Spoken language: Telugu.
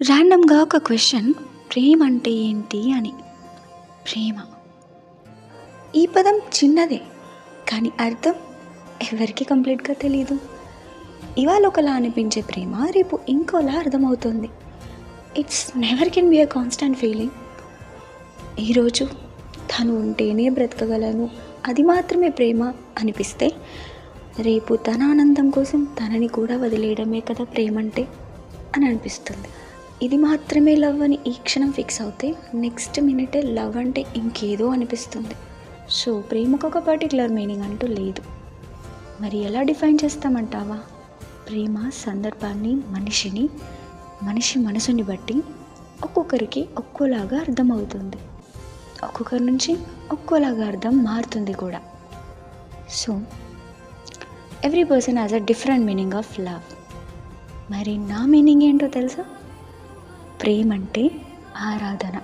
ర్యాండమ్గా ఒక క్వశ్చన్, ప్రేమ అంటే ఏంటి అని. ప్రేమ, ఈ పదం చిన్నదే కానీ అర్థం ఎవరికి కంప్లీట్గా తెలీదు. ఇవాళ ఒకలా అనిపించే ప్రేమ రేపు ఇంకోలా అర్థమవుతుంది. It's never can be a constant feeling. ఈరోజు తను ఉంటేనే బ్రతకగలను, అది మాత్రమే ప్రేమ అనిపిస్తే, రేపు తన ఆనందం కోసం తనని కూడా వదిలేయడమే కదా ప్రేమ అంటే అని అనిపిస్తుంది. ఇది మాత్రమే లవ్ అని ఈ క్షణం ఫిక్స్ అవుతే నెక్స్ట్ మినిటే లవ్ అంటే ఇంకేదో అనిపిస్తుంది. సో ప్రేమకు ఒక పర్టికులర్ మీనింగ్ అంటూ లేదు. మరి ఎలా డిఫైన్ చేస్తామంటావా? ప్రేమ సందర్భాన్ని, మనిషి మనసుని బట్టి ఒక్కొక్కరికి ఒక్కోలాగా అర్థమవుతుంది. ఒక్కొక్కరి నుంచి ఒక్కోలాగా అర్థం మారుతుంది కూడా. So every person has a different meaning of love. మరి నా మీనింగ్ ఏంటో తెలుసా? ప్రేమ అంటే ఆరాధన.